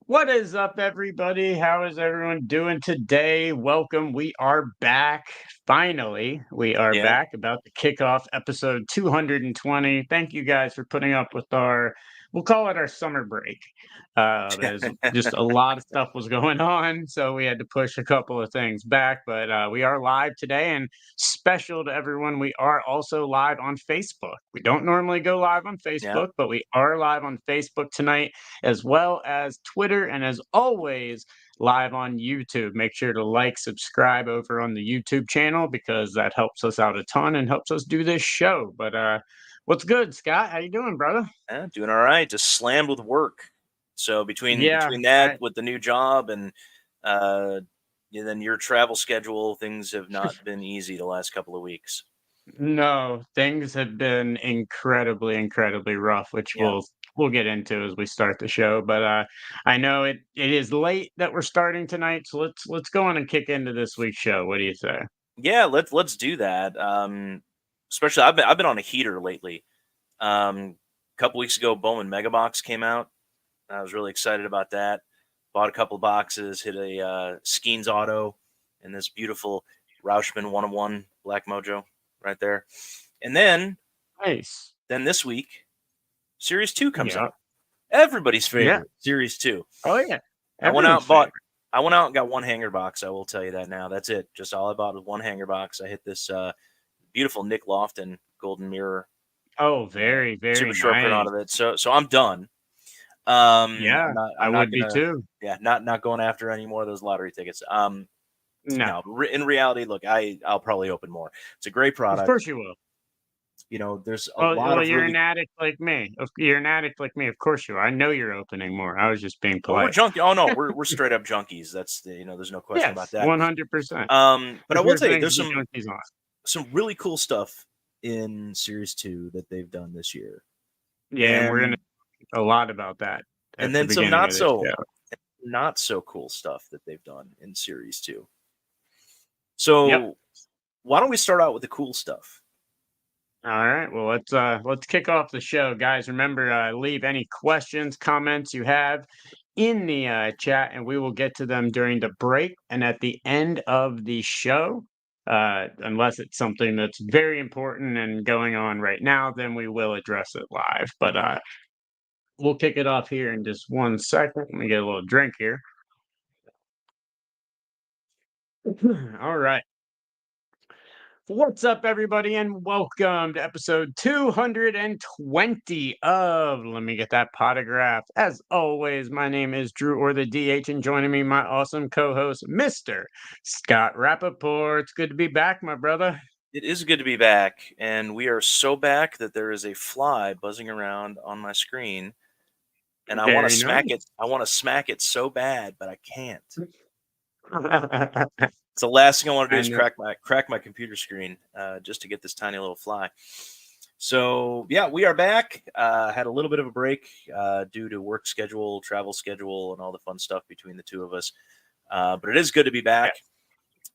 What is up, everybody? How is everyone doing today? Welcome. We are back. Finally, we are Yeah. back about to kick off episode 220. Thank you guys for putting up with we'll call it our summer break. There's just a lot of stuff was going on, so we had to push a couple of things back. But we are live today, and special to everyone, we are also live on Facebook. We don't normally go live on Yeah. Facebook, but we are live on Facebook tonight, as well as Twitter, and as always, live on YouTube. Make sure to like, subscribe over on the YouTube channel because that helps us out a ton and helps us do this show. But what's good, Scott? How you doing, brother? Yeah, doing all right. Just slammed with work. So between Yeah, between that with the new job and uh then your travel schedule, things have not been easy the last couple of weeks. no, things have been incredibly, incredibly rough, which Yeah. we'll get into as we start the show. But I know it is late that we're starting tonight, so let's go on and kick into this week's show. What do you say? Yeah, let's do that. Especially I've been on a heater lately. A couple weeks ago Bowman Megabox came out. I was really excited about that. Bought a couple of boxes, hit a Skeens Auto and this beautiful Rauschman 101 Black Mojo right there. And Nice. then this week, Series 2 comes Yeah. out. Everybody's Yeah. favorite, Series 2. Oh yeah. I went out Everyone's and bought favorite. I went out and got one hanger box, I will tell you that now. That's it. Just all I bought was one hanger box. I hit this beautiful Nick Lofton golden mirror Oh, very, super very short print out nice. of it. So I'm done. Yeah, I I'm not would be gonna too. not going after any more of those lottery tickets. No, No, in reality, look, I'll probably open more. It's a great of product. course you will. There's a lot Well, of you're an really addict like me. You're an addict like me. Of course you are. I know you're opening more. I was just being oh, we're polite. junkie. Oh no, we're straight up junkies. That's there's no question about Yes, that. 100%. But I If will there's tell you, things there's to be junkies on. some really cool stuff in Series 2 that they've done this year, Yeah, and we're gonna and a lot about that at the then some beginning of this show. not so cool stuff that they've done in Series 2. Yep. So why don't we start out with the cool stuff? All right. Well, let's kick off the show, guys. Remember, leave any questions, comments you have in the chat, and we will get to them during the break and at the end of the show. Unless it's something that's very important and going on right now, then we will address it live. But we'll kick it off here in just 1 second. Let me get a little drink here. All right. What's up, everybody, and welcome to episode 220 of Let Me Get That Potograph. As always, my name is Drew, or the DH, and joining me, my awesome co-host, Mr. Scott Rappaport. It's good to be back, my brother. It is good to be back, and we are so back that there is a fly buzzing around on my screen, and I want to Very smack it. nice. I want to smack it so bad, but I can't. It's the last thing I want to do I is know. crack my computer screen just to get this tiny little fly. So yeah, we are back. Had a little bit of a break due to work schedule, travel schedule, and all the fun stuff between the two of us. But it is good to be back,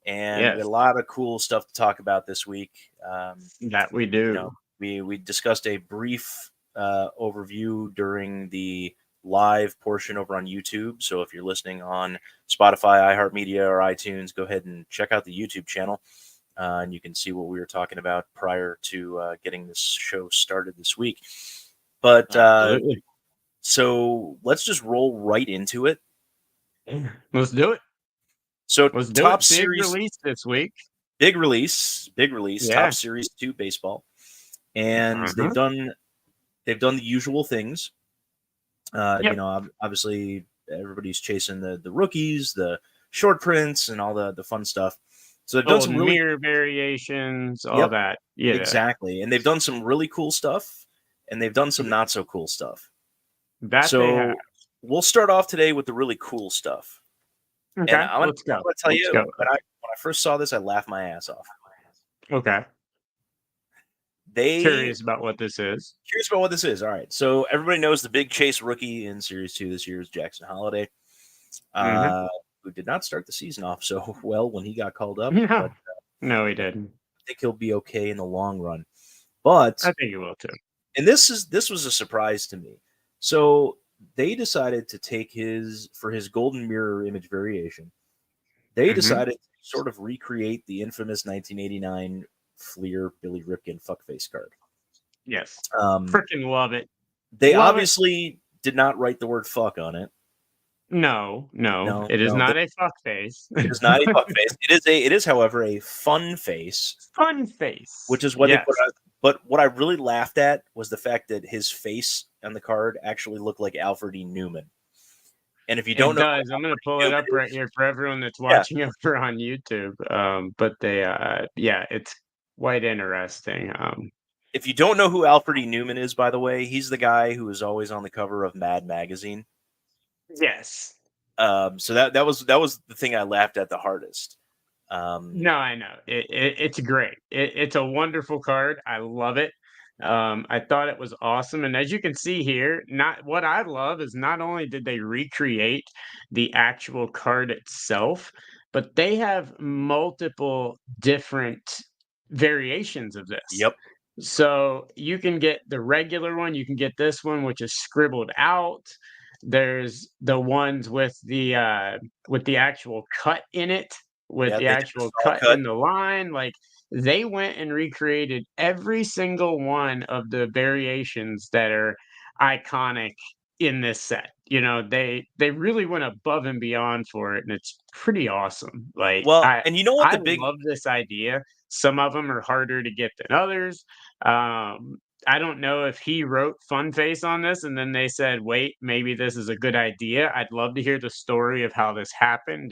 and we Yes, had a lot of cool stuff to talk about this week. that we do. We discussed a brief overview during the live portion over on YouTube. So if you're listening on Spotify, iHeartMedia, or iTunes, go ahead and check out the YouTube channel, and you can see what we were talking about prior to getting this show started this week. But Absolutely. so let's just roll right into it. Let's do it. So Let's do top it. Big series, release this week. big release, Yeah. top series 2 baseball, and Uh-huh. they've done the usual things. Yep. Obviously everybody's chasing the rookies, the short prints, and all the fun stuff. So they've done Oh, some really mirror variations, all yep, that. Yeah. exactly, and they've done some really cool stuff, and they've done some not so cool stuff. That they have. So we'll start off today with the really cool stuff. And Okay, let's I'm go. gonna tell Let's you, go. when I first saw this, I laughed my ass off. Okay. They Curious about what this is. Curious about what this is. All right, so everybody knows the big chase rookie in Series 2 this year is Jackson Holliday, Mhm. who did not start the season off so well when he got called up, No. but No, he didn't. I think he'll be okay in the long run. But I think he will too. and this was a surprise to me. So they decided to take for his golden mirror image variation. They Hmm. decided to sort of recreate the infamous 1989 Fleer Billy Ripken fuckface card. Yes. Um, Freaking love it. they Love it. obviously did not write the word "fuck" on it. No, no, No, it is no, not a fuck face. it is not a fuck face. It is, however, a fun face, Fun face. which is what they put Yes. out. But what I really laughed at was the fact that his face on the card actually looked like Alfred E. Newman. And if you don't It know who does. I'm gonna Alfred E. pull it Newman up right is, here for everyone that's yeah, watching over on YouTube. But they, yeah, it's quite interesting. if you don't know who Alfred E. Newman is, by the way, he's the guy who is always on the cover of Mad Magazine. Yes. So that was the thing I laughed at the hardest. No, I know. It's great. It's a wonderful card. I love it. I thought it was awesome. And as you can see here, not what I love is not only did they recreate the actual card itself, but they have multiple different variations of this. Yep. So you can get the regular one, you can get this one, which is scribbled out. There's the ones with the actual cut in it, with Yeah, the they did the actual saw cut cut. in the line. Like they went and recreated every single one of the variations that are iconic in this set. You know, they really went above and beyond for it, and it's pretty awesome. Like Well, and you know what I the big love this idea. Some of them are harder to get than others. Um, I don't know if he wrote Fun Face on this and then they said, "Wait, maybe this is a good idea." I'd love to hear the story of how this happened.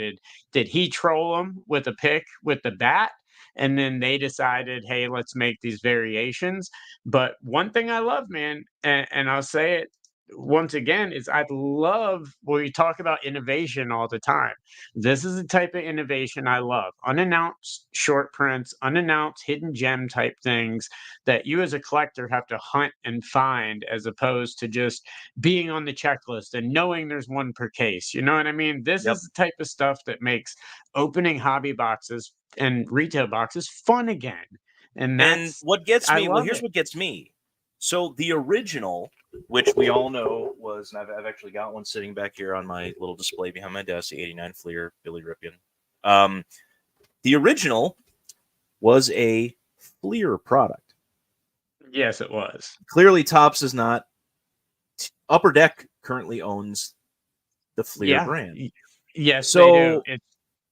Did he troll them with a pick with the bat? And then they decided, "Hey, let's make these variations." But one thing I love, man, and I'll say it once again, is I love when we talk about innovation all the time. This is the type of innovation I love. Unannounced short prints, unannounced hidden gem type things that you as a collector have to hunt and find as opposed to just being on the checklist and knowing there's one per case. You know what I mean? This yep. is the type of stuff that makes opening hobby boxes and retail boxes fun again. And And that's what gets I me, well, love here's it. what gets me. So the original, which we all know was, and I've actually got one sitting back here on my little display behind my desk, the '89 Fleer Billy Ripken. Um, the original was a Fleer product. Yes, it was. Clearly, Topps is not. Upper Deck currently owns the Fleer Yeah. brand. Yes, they do. So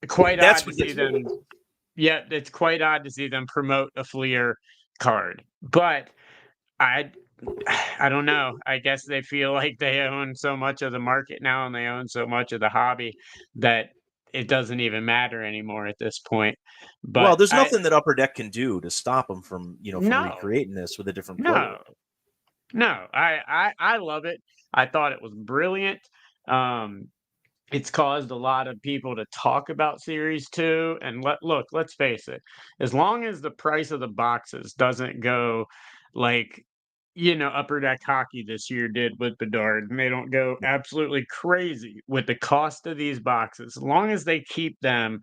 It's quite that's odd to what see gets me. them. Yeah, it's quite odd to see them promote a Fleer card. But I I don't know. I guess they feel like they own so much of the market now and they own so much of the hobby that it doesn't even matter anymore at this point. Well, But there's I nothing that Upper Deck can do to stop them from, from no, recreating this with a different player. no, no. I love it. I thought it was brilliant. Um it's caused a lot of people to talk about Series 2, and let's face it, as long as the price of the boxes doesn't go like, Upper Deck Hockey this year did with Bedard, and they don't go absolutely crazy with the cost of these boxes, as long as they keep them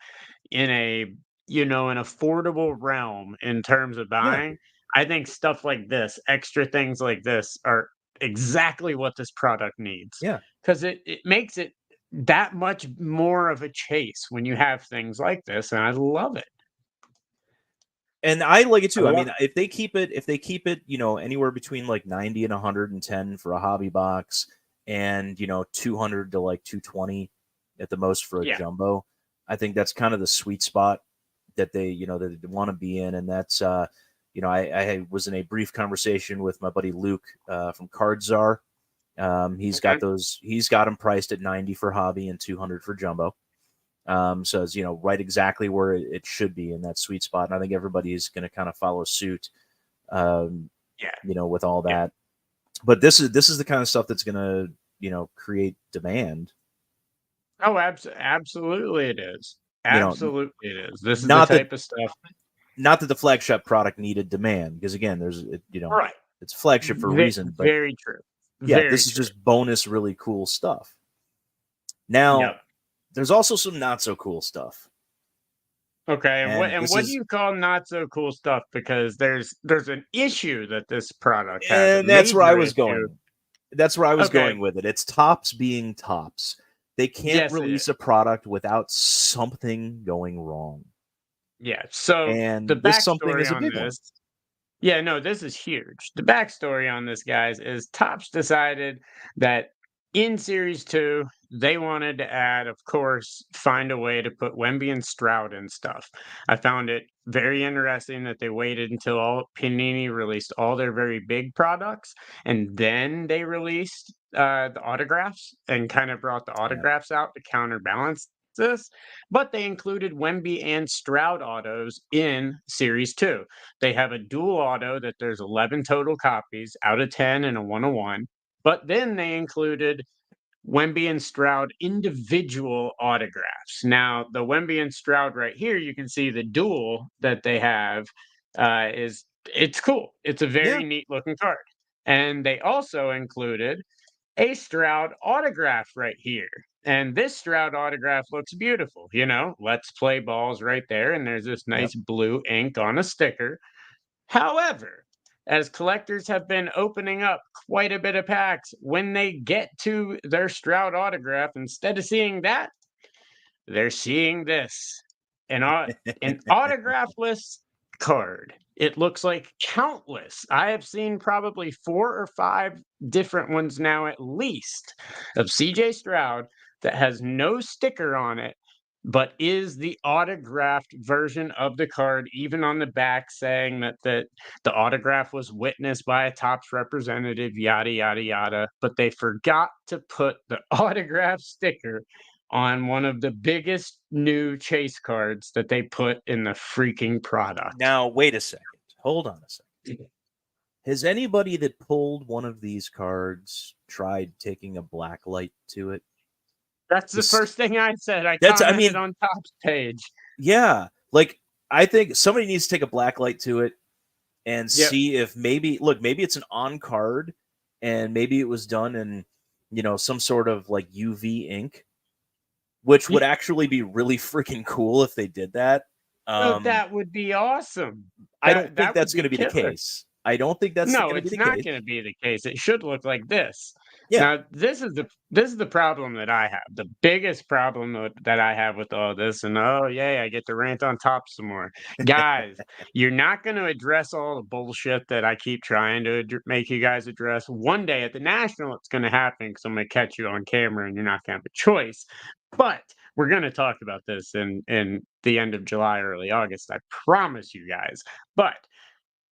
in an affordable realm in terms of Yeah, buying, I think stuff like this, extra things like this are exactly what this product needs yeah. because it makes it that much more of a chase when you have things like this, and I love it. And I like it I too. I love mean, if they keep it, anywhere between like 90 and 110 for a hobby box and, 200 to like 220 at the most for a Yeah. jumbo, I think that's kind of the sweet spot that they want to be in. And that's, I was in a brief conversation with my buddy Luke from Card Czar. He's Okay. got them priced at 90 for hobby and 200 for jumbo. So it's, right exactly where it should be in that sweet spot. And I think everybody is going to kind of follow suit, Yeah. with all Yeah. that. But this is the kind of stuff that's going to, create demand. Oh, absolutely it is. You know, Absolutely it is. This is the not that type of stuff. not that the flagship product needed demand, because again, Right. it's flagship for a reason. But Very true. yeah, Very this is true. just bonus, really cool stuff. Now, Yep. there's also some not so cool stuff. Okay, and And what do you call not so cool stuff? Because there's an issue that this product has, a and that's where I major was issue. going. That's where I was Okay. going with it. It's Topps being Topps. They can't Yes, release a product without something going wrong. Yeah. So And the this something backstory is a on big one. this. Yeah, no, this is huge. The backstory on this, guys, is Topps decided that in Series 2, they wanted to add, of course, find a way to put Wemby and Stroud and stuff. I found it very interesting that they waited until all Panini released all their very big products, and then they released the autographs and kind of brought the Yeah. autographs out to counterbalance this. But they included Wemby and Stroud autos in Series 2. They have a dual auto that there's 11 total copies out of 10 and a 101. But then they included Wemby and Stroud individual autographs. Now, the Wemby and Stroud right here, you can see the dual that they have is it's cool. It's a Yeah. very neat looking card. And they also included a Stroud autograph right here. And this Stroud autograph looks beautiful. Let's play balls right there. And there's this Yep. nice blue ink on a sticker. However, as collectors have been opening up quite a bit of packs, when they get to their Stroud autograph, instead of seeing that, they're seeing this an autographless card. It looks like countless. I have seen probably 4 or 5 different ones now, at least, of CJ Stroud that has no sticker on it, but is the autographed version of the card, even on the back saying that the autograph was witnessed by a Topps representative, yada, yada, yada. But they forgot to put the autograph sticker on one of the biggest new chase cards that they put in the freaking product. Now, wait a second. Hold on a second. Has anybody that pulled one of these cards tried taking a black light to it? That's the first thing I said. I That's- I commented mean- on Topps page. Yeah. Like, I think somebody needs to take a black light to it and Yep. see if maybe it's an on card and maybe it was done in, some sort of like UV ink, which would actually be really freaking cool if they did that. That would be awesome. I don't think that that's would going to be the killer. case. I don't think that's No, going to be it's the not case. going to be the case. It should look like this. Yeah. Now, this is the problem that I have. The biggest problem that I have with all this, and oh yay, I get to rant on top some more. Guys, you're not going to address all the bullshit that I keep trying to make you guys address. One day at the National, it's going to happen because I'm going to catch you on camera and you're not going to have a choice. But we're going to talk about this in the end of July, early August. I promise you guys. But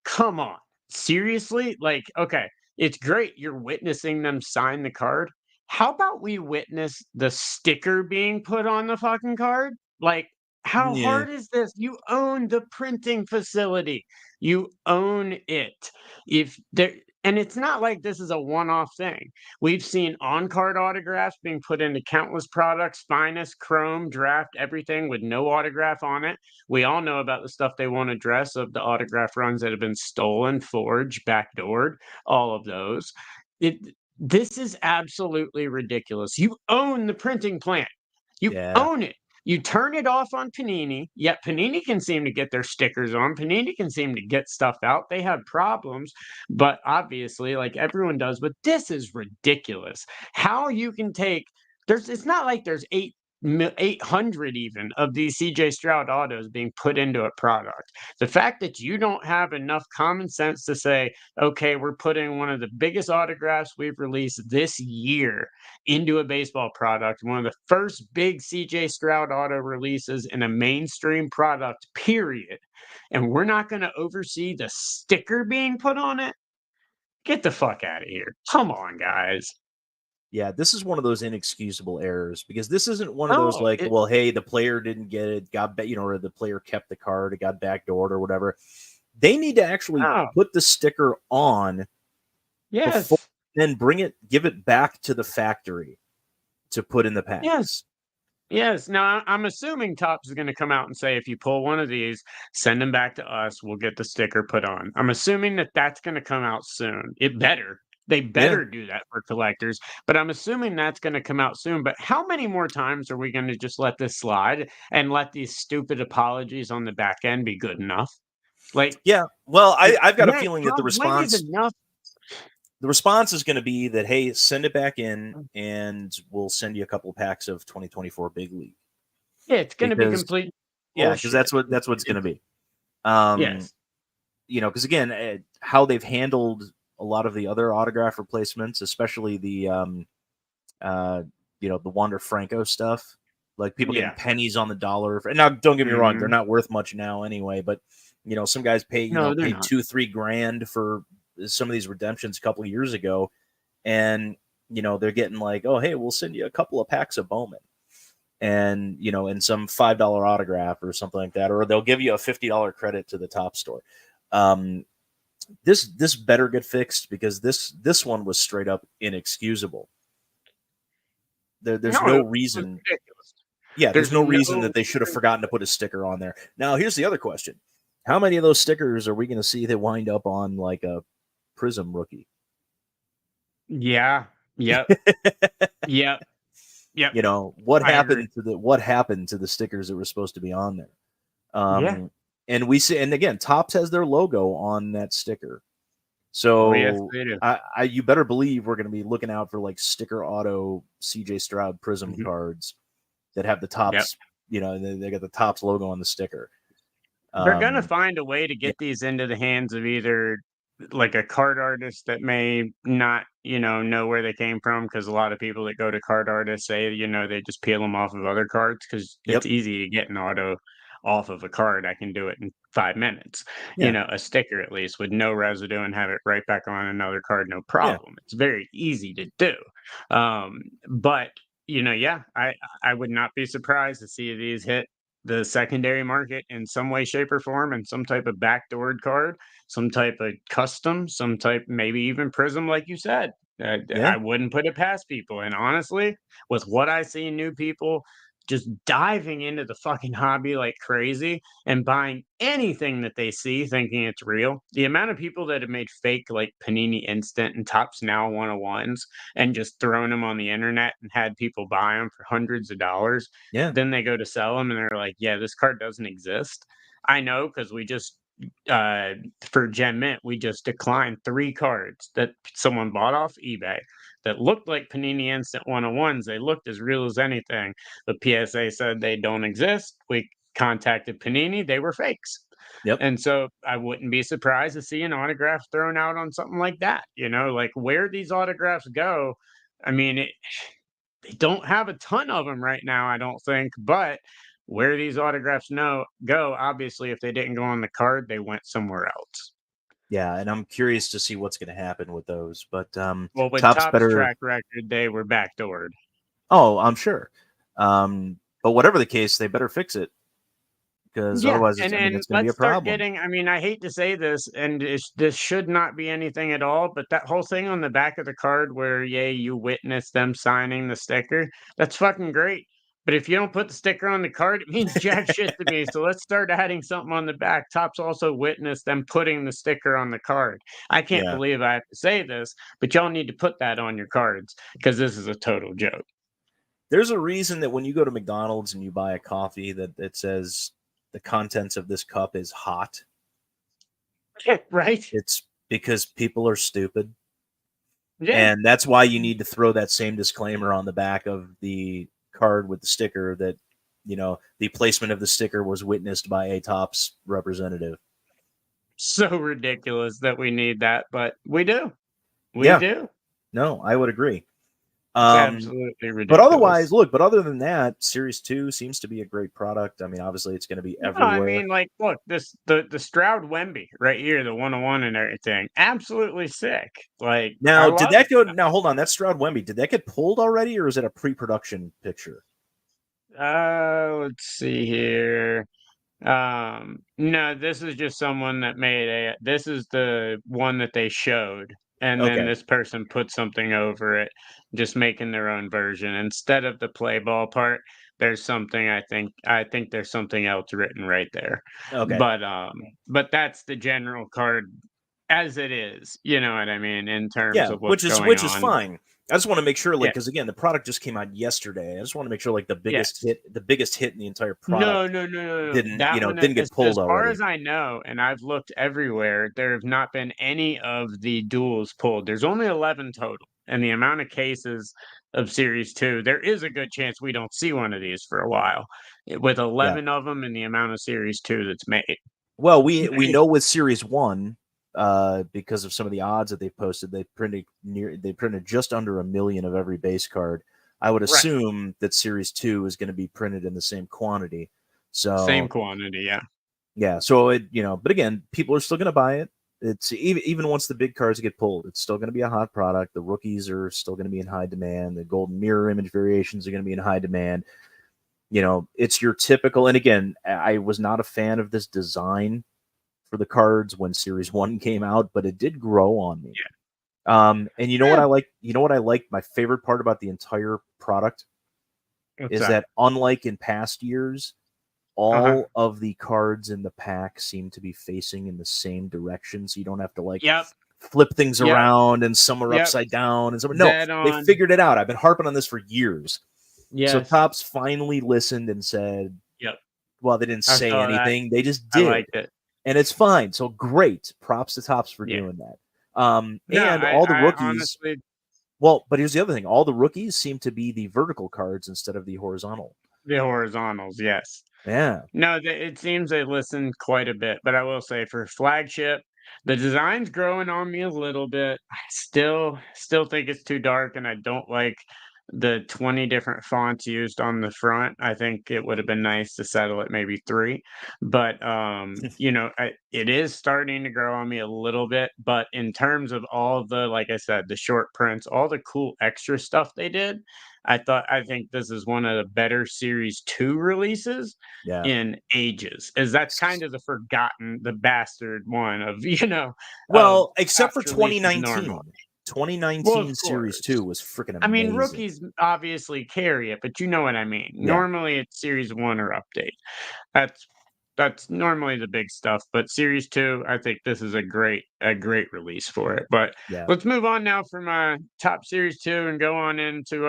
come on. Seriously? Like, okay, it's great you're witnessing them sign the card. How about we witness the sticker being put on the fucking card? Like, how Yeah. hard is this? You own the printing facility. You own it. If there And it's not like this is a one-off thing. We've seen on-card autographs being put into countless products, finest, chrome, draft, everything with no autograph on it. We all know about the stuff they won't address of the autograph runs that have been stolen, forged, backdoored, all of those. This is absolutely ridiculous. You own the printing plant. You Yeah. own it. You turn it off on Panini, yet Panini can seem to get their stickers on. Panini can seem to get stuff out. They have problems, but obviously, like everyone does, but this is ridiculous. How you can take it's not like there's 800 even of these CJ Stroud autos being put into a product. The fact that you don't have enough common sense to say, okay, we're putting one of the biggest autographs we've released this year into a baseball product, one of the first big CJ Stroud auto releases in a mainstream product, period, and we're not going to oversee the sticker being put on it? Get the fuck out of here. Come on, guys. Yeah, this is one of those inexcusable errors because this isn't one of those like, well, hey, the player didn't get it, or the player kept the card, it got backdoored or whatever. They need to actually put the sticker on, yes, then give it back to the factory to put in the packs. Yes. Now, I'm assuming Topps is going to come out and say, if you pull one of these, send them back to us. We'll get the sticker put on. I'm assuming that that's going to come out soon. It better. They better do that for collectors. But I'm assuming that's going to come out soon. But how many more times are we going to just let this slide and let these stupid apologies on the back end be good enough? Like, yeah. Well, I've got a feeling that the response. When is enough? the response is going to be that, hey, send it back in, and we'll send you a couple of packs of 2024 Big League. Yeah, it's going to be Because complete because bullshit. that's what it's going to be. Yes. Because again, how they've handled a lot of the other autograph replacements, especially the the Wander Franco stuff, like people getting pennies on the dollar. And now, don't get me wrong, they're not worth much now anyway. But some guys pay No, they're paid not. $2-3 grand for some of these redemptions a couple of years ago, and they're getting like, oh hey, we'll send you a couple of packs of Bowman, and and some $5 autograph or something like that, or they'll give you a $50 credit to the top store. This better get fixed, because this one was straight up inexcusable. There's no reason. Yeah, there's no reason that they should have forgotten to put a sticker on there. Now, here's the other question: how many of those stickers are we going to see that wind up on like a Prism rookie? Yeah. Yep. Yep. Yep. What happened to the stickers that were supposed to be on there? Yeah. And we see, and again, Topps has their logo on that sticker. So yes, they do. you better believe we're going to be looking out for like sticker auto CJ Stroud Prism cards that have the Topps, they got the Topps logo on the sticker. They're going to find a way to get these into the hands of either like a card artist that may not, know where they came from, because a lot of people that go to card artists say, they just peel them off of other cards because it's easy to get an auto off of a card. I can do it in 5 minutes. A sticker at least with no residue and have it right back on another card, no problem. It's very easy to do. But I would not be surprised to see these hit the secondary market in some way, shape, or form, and some type of backdoored card, some type of custom, some type, maybe even Prism, like you said. I wouldn't put it past people. And honestly, with what I see, new people just diving into the fucking hobby like crazy and buying anything that they see thinking it's real. The amount of people that have made fake like Panini Instant and Tops Now 101s and just thrown them on the internet and had people buy them for hundreds of dollars. Yeah. Then they go to sell them and they're like, yeah, this card doesn't exist. I know, because we just for Gem Mint, we just declined 3 cards that someone bought off eBay that looked like Panini Instant 101s. They looked as real as anything. The PSA said they don't exist. We contacted Panini, they were fakes. Yep. And so I wouldn't be surprised to see an autograph thrown out on something like that. Like where these autographs go. I mean, they don't have a ton of them right now, I don't think, but where these autographs go, obviously, if they didn't go on the card, they went somewhere else. Yeah, and I'm curious to see what's going to happen with those. But well, with Topps Topps track record, they were backdoored. Oh, I'm sure. But whatever the case, they better fix it, because otherwise, it's going to be a problem. I hate to say this, and this should not be anything at all, but that whole thing on the back of the card where, you witness them signing the sticker, that's fucking great. But if you don't put the sticker on the card, it means jack shit to me. So let's start adding something on the back. Topps also witnessed them putting the sticker on the card. I can't believe I have to say this, but y'all need to put that on your cards, because this is a total joke. There's a reason that when you go to McDonald's and you buy a coffee that it says the contents of this cup is hot. Right? It's because people are stupid. Yeah. And that's why you need to throw that same disclaimer on the back of the card with the sticker that, the placement of the sticker was witnessed by a Topps representative. So ridiculous that we need that, but we do. We do. No, I would agree. It's absolutely ridiculous. But otherwise, but other than that, Series 2 seems to be a great product. I mean, obviously, it's going to be everywhere. Look, the Stroud Wemby right here, the 101 and everything, absolutely sick. Now, did that go? Now, hold on, that's Stroud Wemby. Did that get pulled already, or is it a pre-production picture? Let's see here. No, this is just someone that made this is the one that they showed. And then this person put something over it, just making their own version. Instead of the play ball part, there's something I think there's something else written right there. Okay. But that's the general card as it is. You know what I mean? In terms of what's which going is on. fine. I just want to make sure, like, Yeah. because again, the product just came out yesterday. I just want to make sure, like, the biggest Yes. hit in the entire product No. didn't, That one, didn't get pulled as far already. as I know, and I've looked everywhere, there have not been any of the duals pulled. There's only 11 total, and the amount of cases of Series 2, there is a good chance we don't see one of these for a while, with Yeah. 11 of them and the amount of Series 2 that's made. Well, we know with Series 1, because of some of the odds that they posted, they printed just under 1 million of every base card. I would Right. assume that Series 2 is going to be printed in the same quantity. Same So quantity, yeah. yeah, so but again, people are still going to buy it. It's even once the big cards get pulled, it's still going to be a hot product. The rookies are still going to be in high demand. The golden mirror image variations are going to be in high demand. It's your typical. And again, I was not a fan of this design for the cards when Series 1 came out, but it did grow on me. And you know what Yeah. I like? You know what I like? My favorite part about the entire product What's is that? that unlike in past years, Uh-huh. all of the cards in the pack seem to be facing in the same direction, so you don't have to like Yep. flip things Yep. around and some are Yep. upside down and some no, Dead they on. figured it out. I've been harping on this for years. So Yes. Topps finally listened and said, Yep. well, they didn't I say saw that. anything, they just I did. liked it. And it's fine. So great. Props to Topps for Yeah. doing that. No, And all the I rookies, honestly, well, but here's the other thing. All the rookies seem to be the vertical cards instead of the horizontal. the horizontals, yes. Yeah. No, it seems they listened quite a bit, but I will say for flagship, the design's growing on me a little bit. I still think it's too dark, and I don't like the 20 different fonts used on the front. I think it would have been nice to settle at maybe 3, but it is starting to grow on me a little bit. But in terms of all the, like I said, the short prints, all the cool extra stuff they did, I think this is one of the better Series 2 releases Yeah. in ages, as that's kind of the bastard one of, of Well, except for past releases normally. 2019. Well, 2019 of Series 2 course. was freaking I mean, amazing. rookies obviously carry it, but you know what I mean. Yeah. Normally, it's Series 1 or update. That's that's normally the big stuff, but Series 2, I think this is a great release for it. But Yeah. let's move on now from top Series 2 and go on into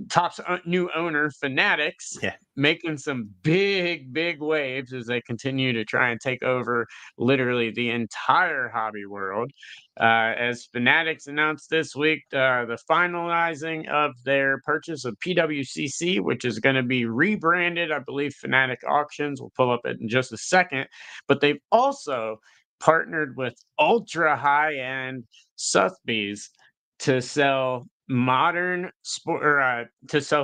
Top's new owner, Fanatics, Yeah. making some big waves as they continue to try and take over literally the entire hobby world. As Fanatics announced this week, the finalizing of their purchase of PWCC, which is going to be rebranded, I believe, Fanatic Auctions. We'll pull up it in just a second. But they've also partnered with ultra high end Sotheby's to sell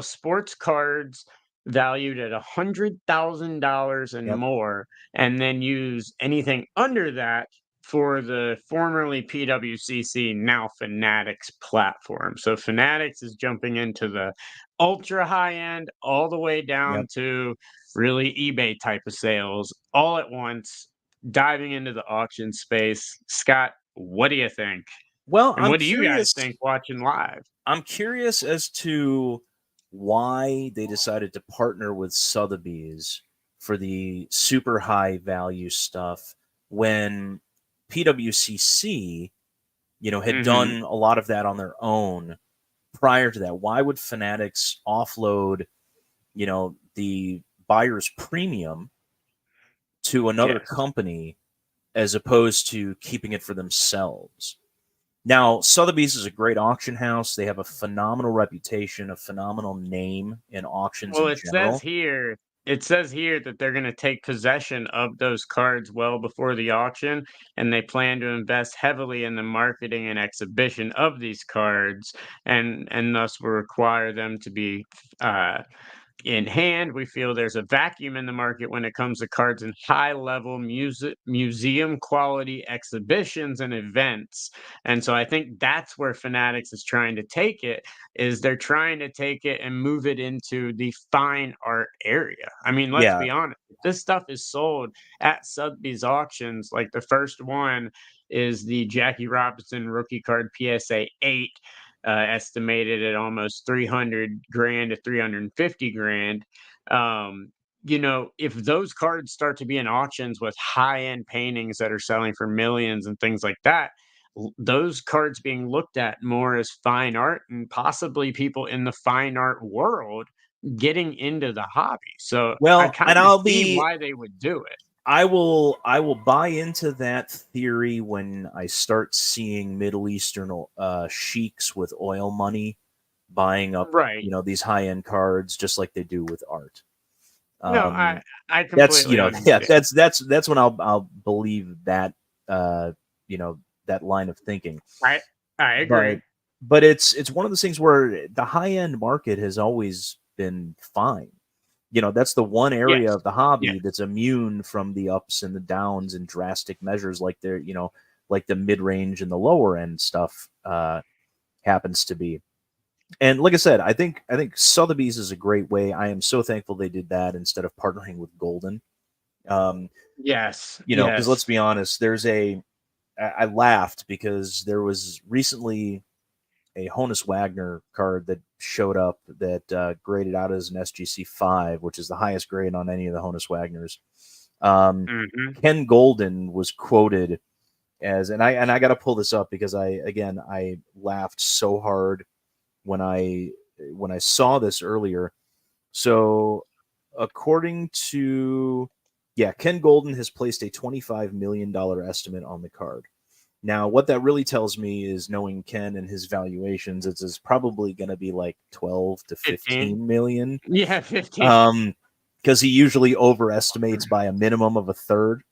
sports cards valued at $100,000 and Yep. more, and then use anything under that for the formerly PWCC, now Fanatics platform. So Fanatics is jumping into the ultra high end all the way down Yep. to really eBay type of sales all at once, diving into the auction space. Scott, what do you think? Well, And what do you guys think watching live? I'm curious as to why they decided to partner with Sotheby's for the super high value stuff when PWCC, had Mhm. done a lot of that on their own prior to that. Why would Fanatics offload, the buyer's premium to another Yes. company as opposed to keeping it for themselves? Now, Sotheby's is a great auction house. They have a phenomenal reputation, a phenomenal name in auctions Well, in general. it says here that they're gonna take possession of those cards well before the auction, and they plan to invest heavily in the marketing and exhibition of these cards, and thus will require them to be, uh in hand. We feel there's a vacuum in the market when it comes to cards in high level museum quality exhibitions and events. And so I think that's where Fanatics is trying to take it, is they're trying to take it and move it into the fine art area. I mean, let's Yeah, be honest. If this stuff is sold at Sotheby's auctions, like the first one is the Jackie Robinson rookie card PSA 8, estimated at almost 300 grand to 350 grand. If those cards start to be in auctions with high end paintings that are selling for millions and things like that, those cards being looked at more as fine art, and possibly people in the fine art world getting into the hobby. So I Well, kind and of see why they would do it. I will buy into that theory when I start seeing Middle Eastern sheiks with oil money buying up, Right. these high end cards just like they do with art. No, I That's completely yeah, understand. that's when I'll believe that that line of thinking. I But agree. it's one of those things where the high end market has always been fine. That's the one area Yes. of the hobby that's immune from the ups and the downs and drastic measures like like the mid range and the lower end stuff happens to be. And like I said, I think Sotheby's is a great way. I am so thankful they did that instead of partnering with Golden. Yes. Because let's Yes. be honest, I laughed because there was recently a Honus Wagner card that showed up that graded out as an SGC 5, which is the highest grade on any of the Honus Wagners. Hmm. Ken Golden was quoted as, and I got to pull this up because I laughed so hard when I saw this earlier. So according to Ken Golden has placed a $25 million estimate on the card. Now, what that really tells me is, knowing Ken and his valuations, it's probably going to be like 12 to 15. 15 million. Yeah, 15. Because he usually overestimates by a minimum of a third.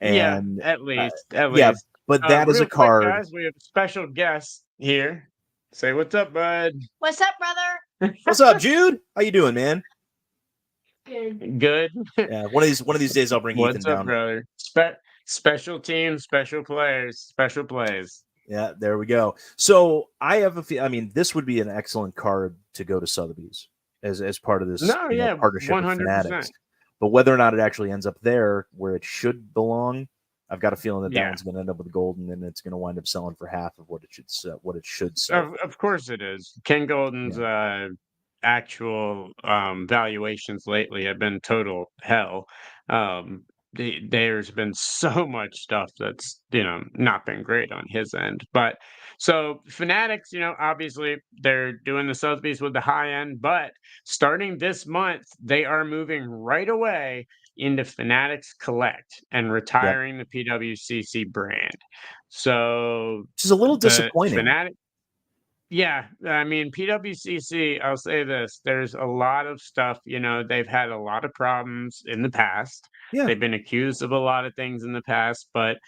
Yeah, And at least. At yeah, least. but that is a Real quick, card. guys, we have a special guest here. Say what's up, bud. What's up, brother? What's up, Jude? How you doing, man? Good. Yeah, one of these days I'll bring Ethan What's up, down. brother? Special teams, special players, special plays. Yeah, there we go. So I have I mean, this would be an excellent card to go to Sotheby's as part of this No, yeah, partnership with 100%. Fanatics. But whether or not it actually ends up there where it should belong, I've got a feeling that Yeah. one's going to end up with Golden, and it's going to wind up selling for half of what it should sell. Of course it is. Ken Golden's actual valuations lately have been total hell. There's been so much stuff that's not been great on his end. But so Fanatics, obviously they're doing the Sotheby's with the high end, but starting this month they are moving right away into Fanatics Collect and retiring the PWCC brand. So Which is a little the disappointing. Fanatic, yeah, I mean, PWCC, I'll say this, there's a lot of stuff, they've had a lot of problems in the past. Yeah. They've been accused of a lot of things in the past, but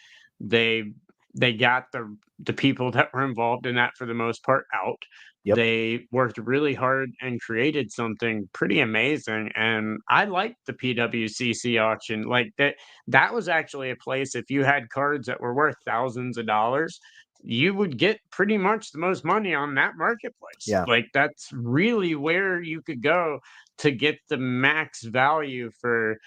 they they got the people that were involved in that for the most part out. Yep. They worked really hard and created something pretty amazing. And I liked the PWCC auction. Like that was actually a place, if you had cards that were worth thousands of dollars, you would get pretty much the most money on that marketplace. Yeah. Like that's really where you could go to get the max value for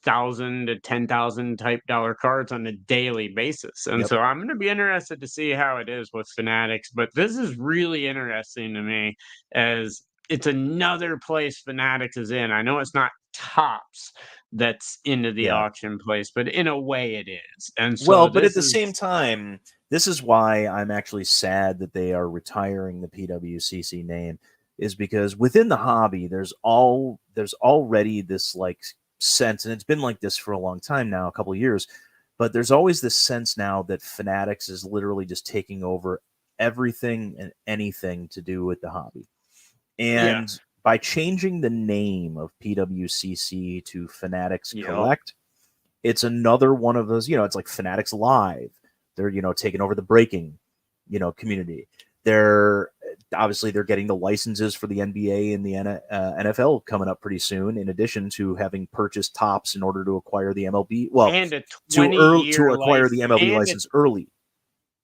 1,000 to 10,000 type dollar cards on a daily basis. And Yep. so I'm going to be interested to see how it is with Fanatics, but this is really interesting to me as it's another place Fanatics is in. I know it's not Tops that's into the auction place, but in a way it is. And so but at the same time, this is why I'm actually sad that they are retiring the PWCC name, is because within the hobby, there's already this like sense, and it's been like this for a long time now, a couple of years, but there's always this sense now that Fanatics is literally just taking over everything and anything to do with the hobby. And by changing the name of PWCC to Fanatics Collect, it's another one of those, it's like Fanatics Live. They're, taking over the breaking, community. They're getting the licenses for the NBA and the NFL coming up pretty soon, in addition to having purchased Tops in order to acquire the MLB. Well, and to acquire the MLB license early.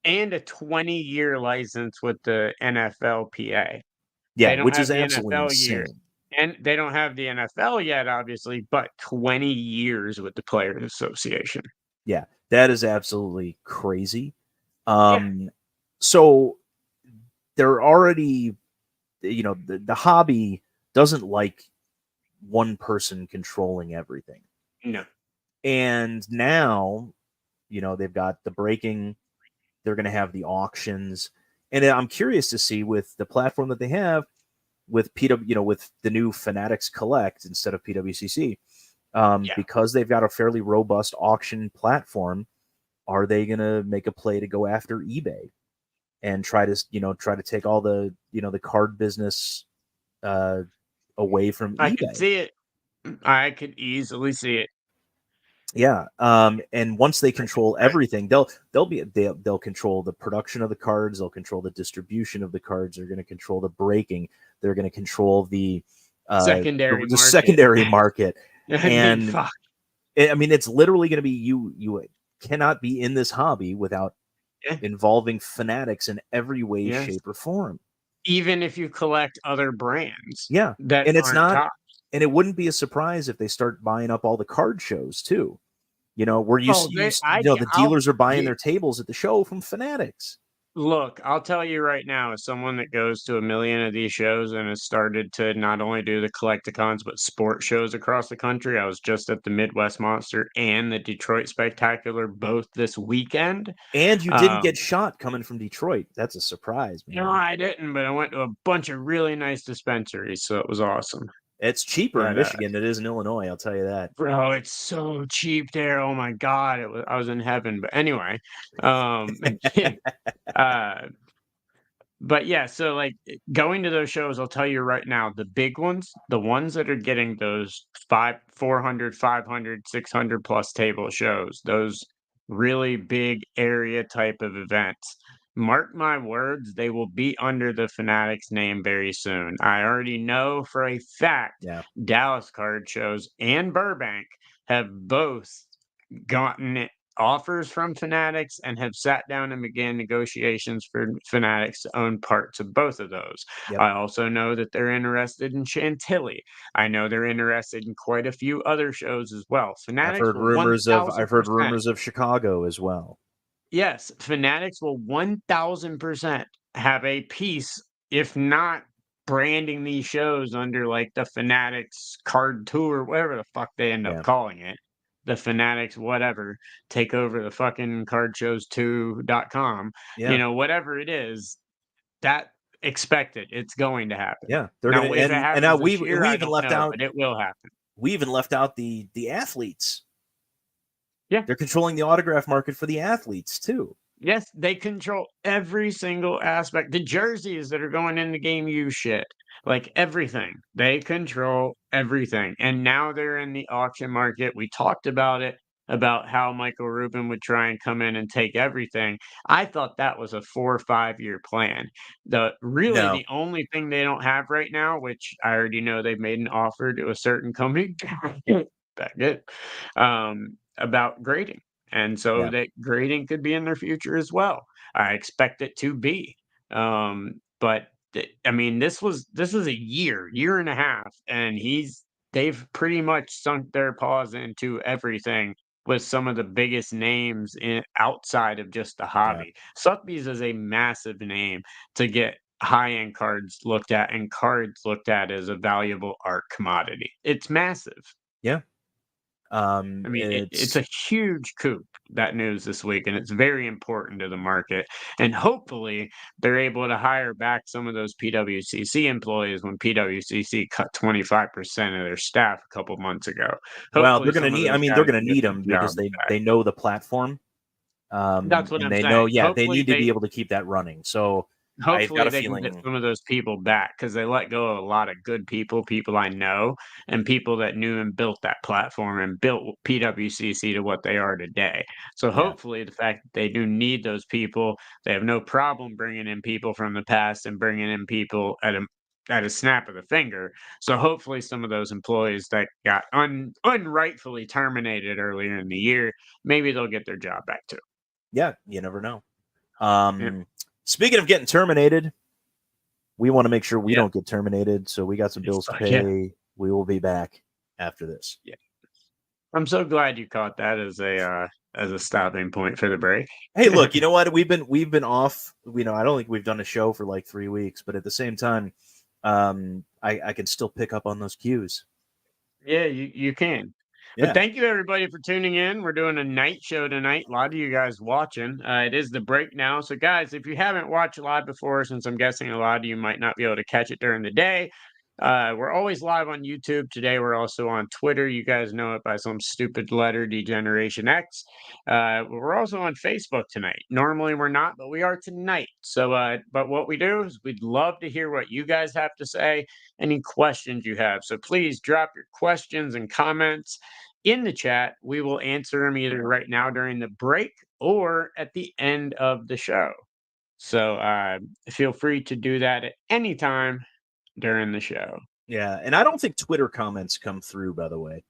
And a 20-year license with the NFLPA. Yeah, which is absolutely insane. And they don't have the NFL yet, obviously, but 20 years with the Players Association. Yeah, that is absolutely crazy. So they're already, the hobby doesn't like one person controlling everything. No. And now, they've got the breaking, They're going to have the auctions, and I'm curious to see with the platform that they have with with the new Fanatics Collect instead of PWCC, because they've got a fairly robust auction platform. Are they going to make a play to go after eBay and try to take all the the card business away from I eBay? could see it. I could easily see it. Yeah, and once they control everything, they'll control the production of the cards. They'll control the distribution of the cards. They're going to control the breaking. They're going to control the Secondary the market. secondary market. I mean, And fuck. I mean, it's literally going to be you cannot be in this hobby without involving Fanatics in every way, shape, or form. Even if you collect other brands, that and it's aren't not, top. and it wouldn't be a surprise if they start buying up all the card shows too. Where the dealers are buying their tables at the show from Fanatics. Look, I'll tell you right now, as someone that goes to a million of these shows and has started to not only do the collecticons but sport shows across the country. I was just at the Midwest Monster and the Detroit Spectacular both this weekend. And you didn't get shot coming from Detroit. That's a surprise, man. No, I didn't, but I went to a bunch of really nice dispensaries, so it was awesome. It's cheaper in Michigan than it is in Illinois, I'll tell you that. Bro, it's so cheap there. Oh my God. I was in heaven. But anyway, but yeah, so like going to those shows, I'll tell you right now, the big ones, the ones that are getting those 400, 500, 600 plus table shows, those really big area type of events. Mark my words, they will be under the Fanatics name very soon. I already know for a fact Dallas card shows and Burbank have both gotten offers from Fanatics and have sat down and began negotiations for Fanatics to own parts of both of those. I also know that they're interested in Chantilly. I know they're interested in quite a few other shows as well. Fanatics I've heard rumors of Chicago as well. Yes, Fanatics will 1000% have a piece, if not branding these shows under like the Fanatics Card Tour, whatever the fuck they end up calling it. The Fanatics, whatever, take over the fucking cardshows2.com. Whatever it is, that expect it. It's going to happen. Yeah, they're going to, and now we even left out, but it will happen. We even left out the athletes. Yeah, they're controlling the autograph market for the athletes too. Yes, they control every single aspect. The jerseys that are going in the game use shit. Like everything. They control everything. And now they're in the auction market. We talked about it, about how Michael Rubin would try and come in and take everything. I thought that was a 4 or 5 year plan. The only thing they don't have right now, which I already know they've made an offer to a certain company about grading. And so that grading could be in their future as well. I expect it to be. But I mean, this was a year and a half, and they've pretty much sunk their paws into everything with some of the biggest names outside of just the hobby. Sotheby's is a massive name to get high-end cards looked at and cards looked at as a valuable art commodity. It's massive. Yeah. I mean, it's a huge coup, that news this week, and it's very important to the market. And hopefully, they're able to hire back some of those PWCC employees when PWCC cut 25% of their staff a couple months ago. Well, they're going to need. I mean, they're going to need them because they know the platform. That's what I'm saying. They know. Yeah, they need to be able to keep that running. So. Hopefully they can get some of those people back because they let go of a lot of good people I know, and people that knew and built that platform and built PWCC to what they are today. So hopefully the fact that they do need those people, they have no problem bringing in people from the past and bringing in people at a snap of the finger. So hopefully some of those employees that got unrightfully terminated earlier in the year, maybe they'll get their job back too. Yeah, you never know. Speaking of getting terminated, we want to make sure we don't get terminated. So we got some bills to pay. Yeah. We will be back after this. Yeah, I'm so glad you caught that as a stopping point for the break. Hey, look, you know what? We've been off. I don't think we've done a show for like 3 weeks, but at the same time, I can still pick up on those cues. Yeah, you can. But thank you everybody for tuning in. We're doing a night show tonight. A lot of you guys watching. It is the break now. So guys, if you haven't watched live before, since I'm guessing a lot of you might not be able to catch it during the day, we're always live on YouTube. Today we're also on Twitter. You guys know it by some stupid letter, Degeneration X. We're also on Facebook tonight. Normally we're not, but we are tonight. So, but what we do is we'd love to hear what you guys have to say, any questions you have. So please drop your questions and comments in the chat. We will answer them either right now during the break or at the end of the show. So feel free to do that at any time during the show. Yeah, and I don't think Twitter comments come through, by the way.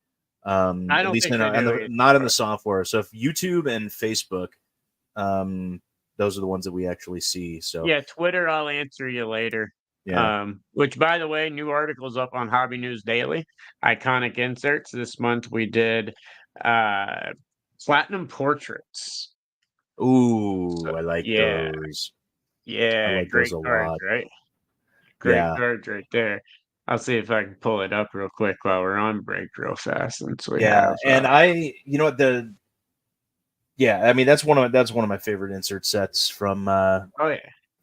I At don't least think in, they in do the, either, not in the but software. So if YouTube and Facebook, those are the ones that we actually see. So yeah, Twitter, I'll answer you later. yeah. Which, by the way, new articles up on Hobby News Daily. Iconic inserts. This month we did platinum portraits. Ooh, So, I like yeah, those. I yeah, like those great a cards, lot. right? Great Yeah. cards right there. I'll see if I can pull it up real quick while we're on break real fast, since we Yeah, have. and I mean that's one of my favorite insert sets from Oh yeah,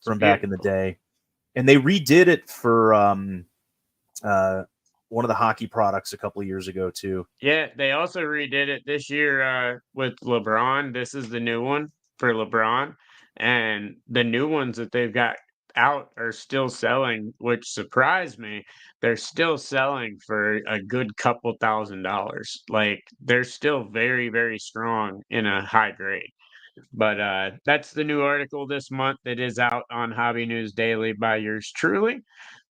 it's back in the beautiful. day, and they redid it for one of the hockey products a couple of years ago too. Yeah, they also redid it this year with LeBron. This is the new one for LeBron, and the new ones that they've got out are still selling, which surprised me. They're still selling for a good couple $1,000s. Like they're still very, very strong in a high grade. But that's the new article this month that is out on Hobby News Daily by yours truly.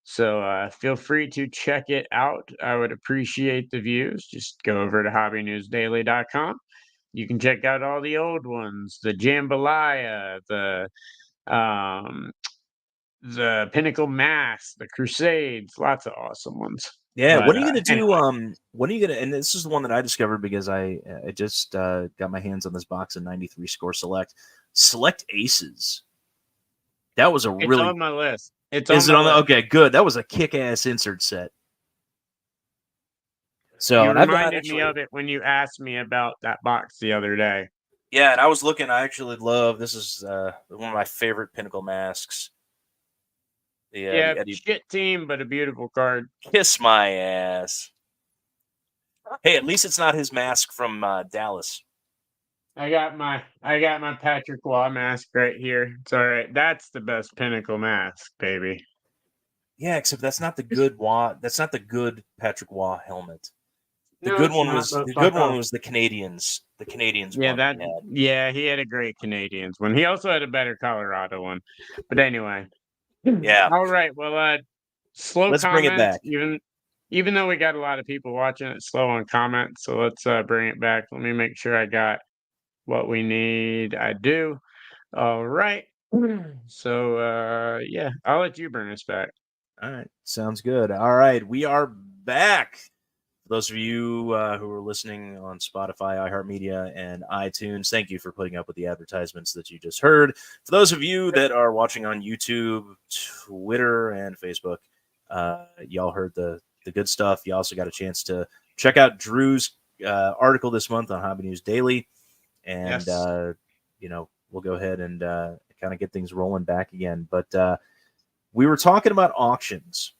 So feel free to check it out. I would appreciate the views. Just go over to hobbynewsdaily.com. You can check out all the old ones, the Jambalaya, um, the Pinnacle Mass, the Crusades, lots of awesome ones. Yeah, But when are you gonna do? anyway, When are you gonna? And this is the one that I discovered because I just got my hands on this box of 93 score select aces. That was a it's really. on my list. It's on Is it my on the? list. Okay, good. That was a kick ass insert set. So, You and I've got reminded me actually. of it when you asked me about that box the other day. Yeah, and I was looking. I actually love this. Is one of my favorite Pinnacle masks. The Yeah, Eddie shit team, but a beautiful card. Kiss my ass. Hey, at least it's not his mask from Dallas. I got my Patrick Waugh mask right here. It's all right. That's the best Pinnacle mask, baby. Yeah, except that's not the good Waugh. That's not the good Patrick Waugh helmet. The No, good it's one not, was but the good fuck one off. was the Canadians. The Canadians Yeah, one he had. yeah, he had a great Canadians one. He also had a better Colorado one. But anyway. Yeah. All right. Well, slow Let's bring it comments, back. even though we got a lot of people watching it, slow on comments. So let's bring it back. Let me make sure I got what we need. I do. All right. So yeah, I'll let you bring us back. All right, sounds good. All right, we are back. For those of you who are listening on Spotify, iHeartMedia, and iTunes, thank you for putting up with the advertisements that you just heard. For those of you that are watching on YouTube, Twitter, and Facebook, y'all heard the good stuff. You also got a chance to check out Drew's article this month on Hobby News Daily, and Yes. we'll go ahead and kind of get things rolling back again. But we were talking about auctions.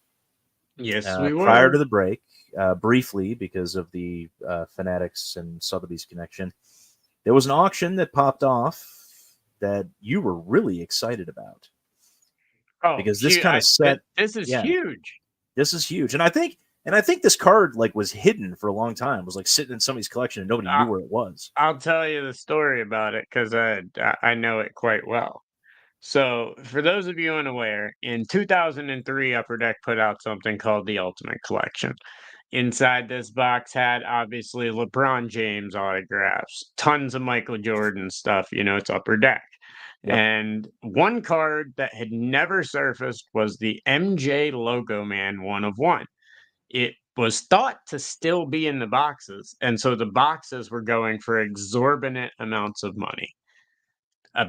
Yes, we were. Prior to the break, briefly because of the Fanatics and Sotheby's connection. There was an auction that popped off that you were really excited about. Oh, because this kind of set. This is huge. This is huge, and I think this card was hidden for a long time. It was sitting in somebody's collection, and nobody knew where it was. I'll tell you the story about it because I know it quite well. So, for those of you unaware, in 2003, Upper Deck put out something called the Ultimate Collection. Inside this box had obviously LeBron James autographs, tons of Michael Jordan stuff. It's Upper Deck. Yep. And one card that had never surfaced was the MJ Logo Man 1 of 1. It was thought to still be in the boxes, and so the boxes were going for exorbitant amounts of money. I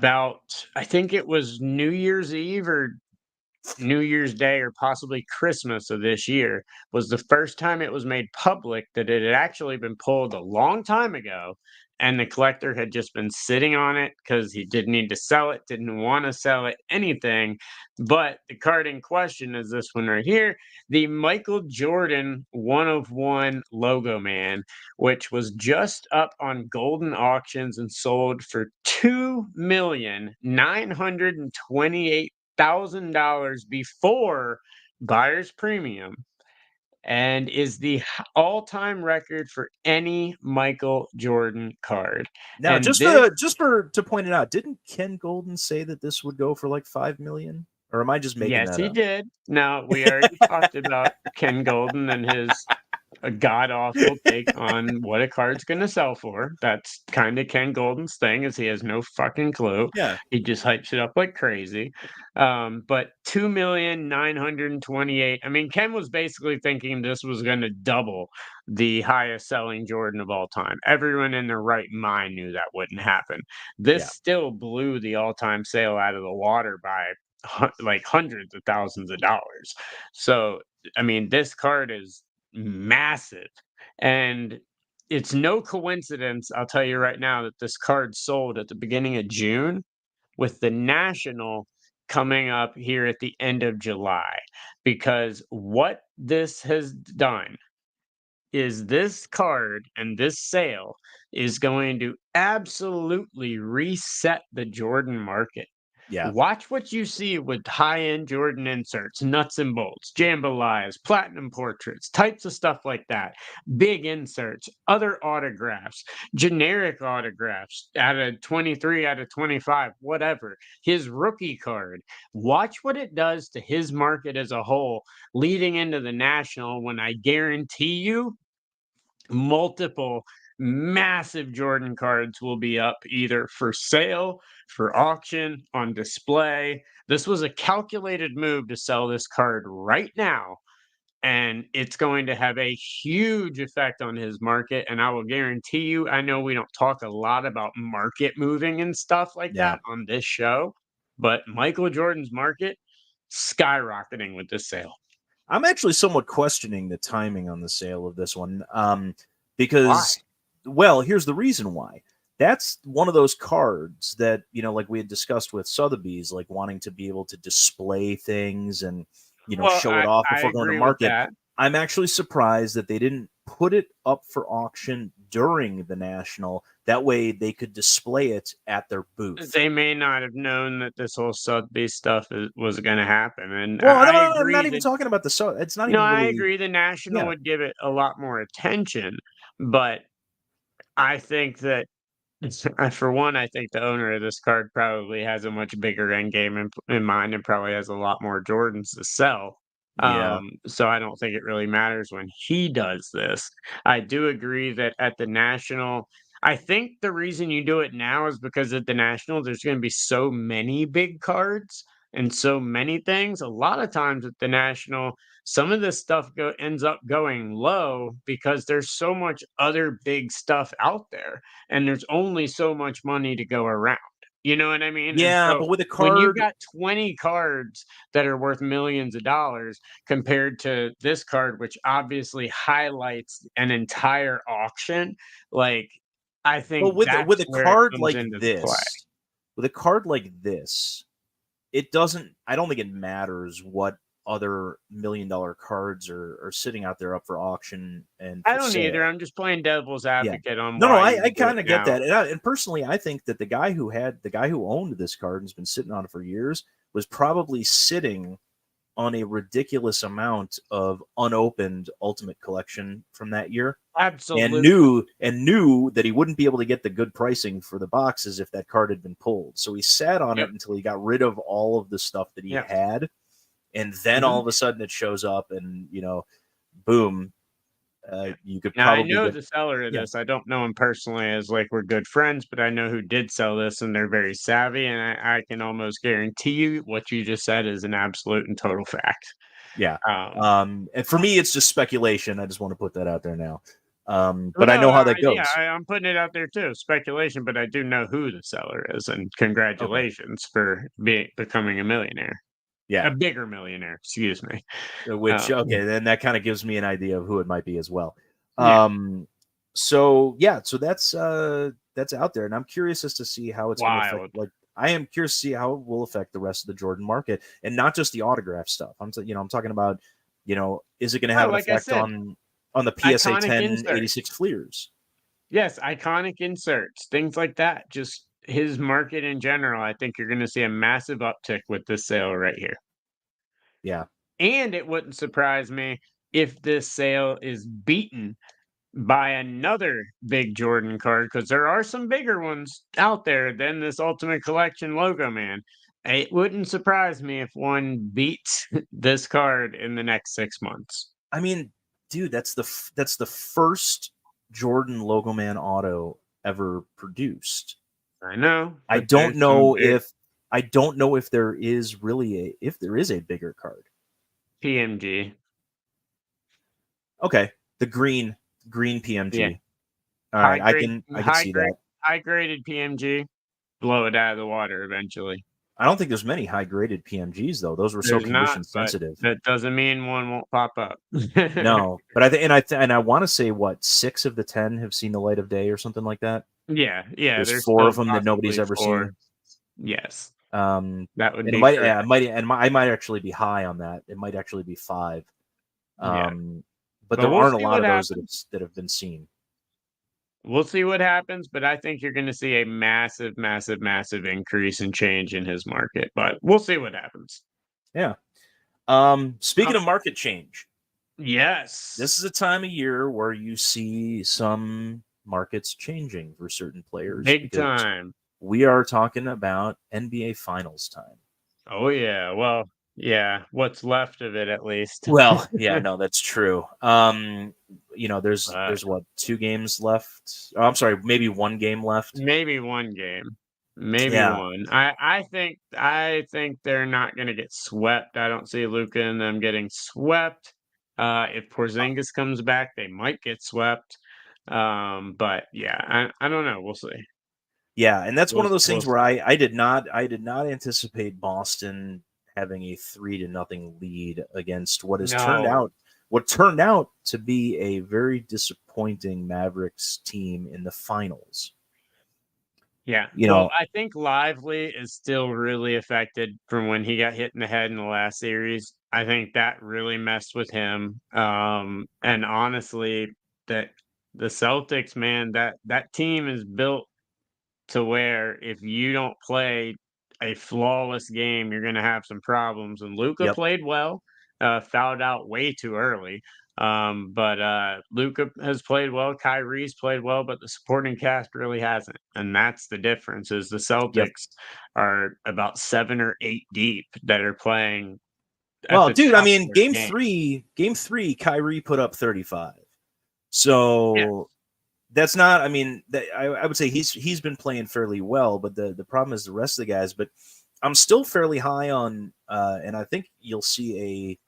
think it was New Year's Eve or New Year's Day or possibly Christmas of this year was the first time it was made public that it had actually been pulled a long time ago, and the collector had just been sitting on it because he didn't need to sell it, didn't want to sell it, anything. But the card in question is this one right here, the Michael Jordan 1 of 1 logo man, which was just up on Golden Auctions and sold for $2,928,000 before buyer's premium, and is the all-time record for any Michael Jordan card. Now, And just this, to point it out, didn't Ken Golden say that this would go for like 5 million? Or am I just making yes, that he up? did. Now, we already talked about Ken Golden and his a god awful take on what a card's going to sell for. That's kind of Ken Golden's thing, is he has no fucking clue. Yeah. He just hypes it up like crazy. But 2,928. I mean, Ken was basically thinking this was going to double the highest selling Jordan of all time. Everyone in their right mind knew that wouldn't happen. This Yeah. still blew the all-time sale out of the water by like hundreds of thousands of dollars. So, I mean, this card is massive. And it's no coincidence, I'll tell you right now, that this card sold at the beginning of June, with the National coming up here at the end of July. Because what this has done is this card and this sale is going to absolutely reset the Jordan market. Yeah. Watch what you see with high-end Jordan inserts, nuts and bolts, jambalayas, platinum portraits, types of stuff like that. Big inserts, other autographs, generic autographs out of 23, out of 25, whatever. His rookie card. Watch what it does to his market as a whole leading into the National, when I guarantee you multiple massive Jordan cards will be up either for sale, for auction, on display. This was a calculated move to sell this card right now, and it's going to have a huge effect on his market. And I will guarantee you, I know we don't talk a lot about market moving and stuff like Yeah. that on this show, but Michael Jordan's market skyrocketing with this sale. I'm actually somewhat questioning the timing on the sale of this one. Because, well, here's the reason why. That's one of those cards that, like we had discussed with Sotheby's, like wanting to be able to display things and, show it off before going to market. I'm actually surprised that they didn't put it up for auction during the National. That way they could display it at their booth. They may not have known that this whole Sotheby's stuff was going to happen. And well, I no, agree I'm not even talking about the Sotheby's. It's not even I really... agree the National would give it a lot more attention, but I think that for one, I think the owner of this card probably has a much bigger end game in mind, and probably has a lot more Jordans to sell. Yeah. So I don't think it really matters when he does this. I do agree that at the National, I think the reason you do it now is because at the National, there's going to be so many big cards and so many things. A lot of times at the National, some of this stuff ends up going low because there's so much other big stuff out there, and there's only so much money to go around. You know what I mean? Yeah, And so but with a when you've card... got 20 cards that are worth millions of dollars compared to this card, which obviously highlights an entire auction, like, I think with that's a where it card comes like into play. this, with a card like this, it doesn't... I don't think it matters what other $1 million cards are sitting out there up for auction and I for don't sale. either. I'm just playing devil's advocate on No, why I kind of get now. that. And personally, I think that the guy who owned this card and has been sitting on it for years was probably sitting on a ridiculous amount of unopened Ultimate Collection from that year. Absolutely. And knew that he wouldn't be able to get the good pricing for the boxes if that card had been pulled. So he sat on it until he got rid of all of the stuff that he had. And then all of a sudden it shows up and, boom. You could now, probably... I know the seller of this. I don't know him personally, as like we're good friends, but I know who did sell this, and they're very savvy. And I can almost guarantee you what you just said is an absolute and total fact. Yeah. And for me, it's just speculation. I just want to put that out there now. But I know how that goes. Yeah, I'm putting it out there too. Speculation, but I do know who the seller is, and congratulations for becoming a millionaire. Yeah. A bigger millionaire, excuse me. Which okay, then that kind of gives me an idea of who it might be as well. Yeah. So that's out there, and I'm curious as to see how it's going to affect. Wild. Like, I am curious to see how it will affect the rest of the Jordan market, and not just the autograph stuff. I'm talking about, is it going to have an like I effect said, on the PSA iconic 10 inserts. 86 Fleers? Yes, iconic inserts, things like that. Just his market in general. I think you're going to see a massive uptick with this sale right here. Yeah. And it wouldn't surprise me if this sale is beaten by another big Jordan card, because there are some bigger ones out there than this Ultimate Collection logo man. It wouldn't surprise me if one beats this card in the next 6 months. I mean, dude, that's the first Jordan logo man auto ever produced. I know. I don't know if there is really a bigger card. PMG. Okay, the green PMG. Yeah. All right, I can see that. High graded PMG, blow it out of the water eventually. I don't think there's many high graded PMGs though. Those were so condition sensitive. That doesn't mean one won't pop up. No, but I want to say 6 of the 10 have seen the light of day or something like that. Yeah. There's 4 of them that nobody's ever seen. Yes. That would be. I might actually be high on that. It might actually be 5. But there aren't a lot of those that have been seen. We'll see what happens, but I think you're going to see a massive, massive, massive increase in change in his market. But we'll see what happens. Yeah. Speaking of market change, yes, this is a time of year where you see some markets changing for certain players. Big time. We are talking about NBA Finals time. Oh yeah. Well, yeah. What's left of it, at least. Well, yeah, no, that's true. There's what, 2 games left? Oh, I'm sorry, maybe 1 game left. Maybe 1 game. Maybe 1. I think they're not going to get swept. I don't see Luka and them getting swept. If Porzingis comes back, they might get swept. But yeah, I don't know. We'll see. Yeah, and that's one of those things where I did not anticipate Boston having a 3-0 lead against what turned out to be a very disappointing Mavericks team in the finals. Yeah. Well, I think Lively is still really affected from when he got hit in the head in the last series. I think that really messed with him. And honestly, that the Celtics, man, that team is built to where if you don't play a flawless game, you're going to have some problems. And Luka played well, fouled out way too early. But Luka has played well. Kyrie's played well, but the supporting cast really hasn't. And that's the difference is the Celtics are about 7 or 8 deep that are playing. Well, dude, I mean, game three, Kyrie put up 35. So that's not, I mean, I would say he's been playing fairly well, but the problem is the rest of the guys. But I'm still fairly high on, and I think you'll see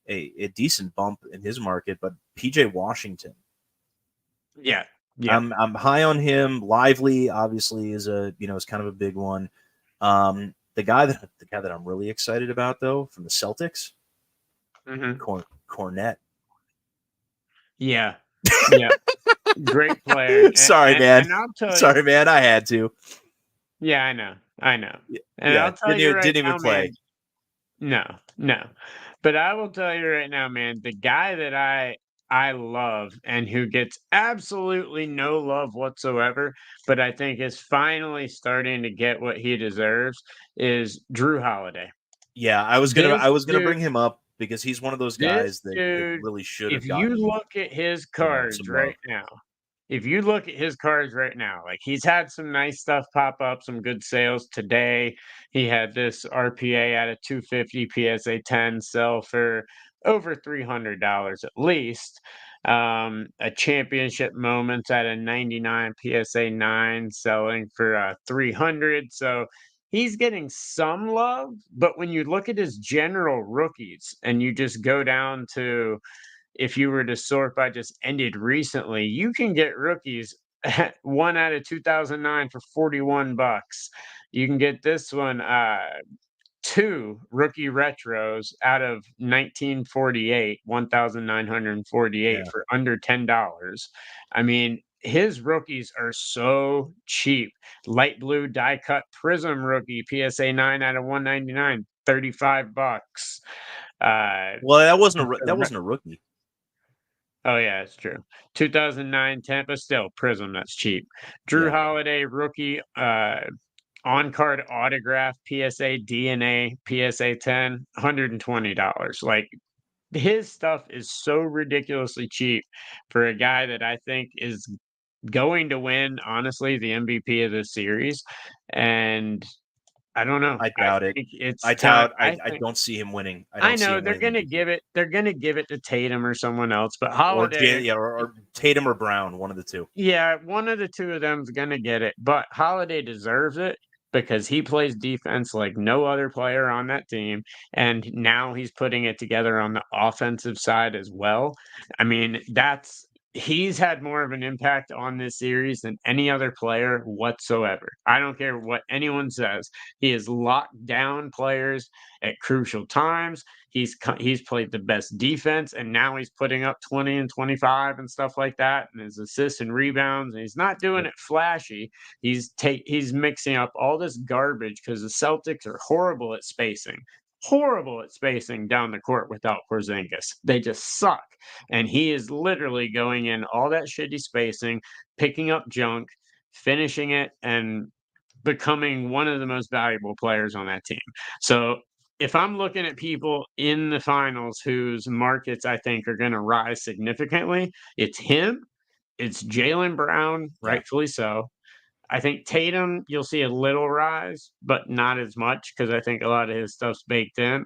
a decent bump in his market, but PJ Washington. Yeah. I'm high on him. Lively obviously is kind of a big one. The guy that I'm really excited about though from the Celtics, Cornette. Yeah. Great player. Sorry, man. I had to. Yeah, I know. And yeah, I'll tell you right didn't now, even play. Man, no. But I will tell you right now, man, the guy that I love and who gets absolutely no love whatsoever, but I think is finally starting to get what he deserves is Drew Holiday. Yeah, I was gonna bring him up because he's one of those guys that really should have gotten. If you look at his cards right now, like he's had some nice stuff pop up, some good sales today. He had this RPA at a 250 PSA 10 sell for over $300 at least. A championship moments at a 99 PSA 9 selling for 300. So he's getting some love, but when you look at his general rookies and you just go down to, if you were to sort by just ended recently, you can get rookies one out of 2009 for $41. You can get this one 2 rookie retros out of 1948, 1,948 Yeah. for under $10. I mean, his rookies are so cheap. Light blue die cut prism rookie, PSA 9 out of 199, $35. Well, that wasn't a rookie. Oh, yeah, it's true. 2009 Tampa, still prism, that's cheap. Drew Yeah. Holiday rookie, on-card autograph, PSA DNA, PSA 10, $120. Like, his stuff is so ridiculously cheap for a guy that I think is going to win, honestly, the MVP of this series, and I don't know. I I doubt it. think it's I time. doubt. I don't see him winning. I I don't see know him they're winning. gonna the MVP. give it to Tatum or someone else, but or Holiday, or Tatum or Brown, one of the two. yeah, one of the two of them's gonna get it, but Holiday deserves it because he plays defense like no other player on that team, and now he's putting it together on the offensive side as well. I mean, he's had more of an impact on this series than any other player whatsoever. I don't care what anyone says. He has locked down players at crucial times. He's played the best defense, and now he's putting up 20 and 25 and stuff like that, and his assists and rebounds. And he's not doing it flashy. He's mixing up all this garbage because the Celtics are horrible at spacing down the court without Porzingis. They just suck, and he is literally going in all that shitty spacing, picking up junk, finishing it, and becoming one of the most valuable players on that team. So if I'm looking at people in the finals whose markets I think are going to rise significantly, it's him, it's Jaylen Brown, Yeah. rightfully so. I think Tatum, you'll see a little rise, but not as much because I think a lot of his stuff's baked in.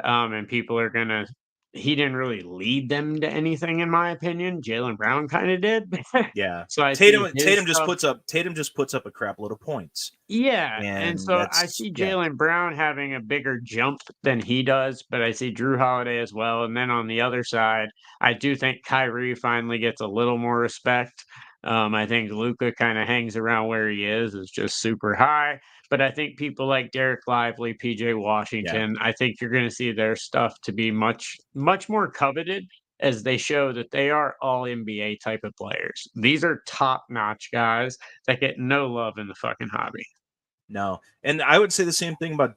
And people are going to, he didn't really lead them to anything, in my opinion. Jaylen Brown kind of did. Yeah. So I see Tatum just puts up a crap load of points. yeah, and And so I that's see Jaylen Brown having a bigger jump than he does, but I see Drew Holiday as well. And then on the other side, I do think Kyrie finally gets a little more respect. I think Luka kind of hangs around where he is just super high. But I think people like Derek Lively, PJ Yeah. Washington, I think you're going to see their stuff to be much, much more coveted as they show that they are all NBA type of players. These are top notch guys that get no love in the fucking hobby. No. And I would say the same thing about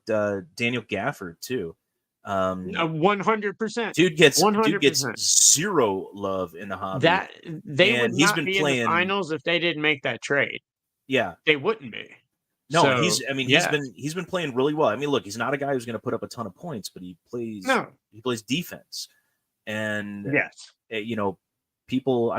Daniel Gafford too. 100%. Dude gets 100%. zero love in the hobby. That they would and he's not been be in playing the finals if they didn't make that trade. Yeah. They wouldn't be. No, So, he's been playing really well. I mean, look, he's not a guy who's going to put up a ton of points, but he plays defense. And yes, people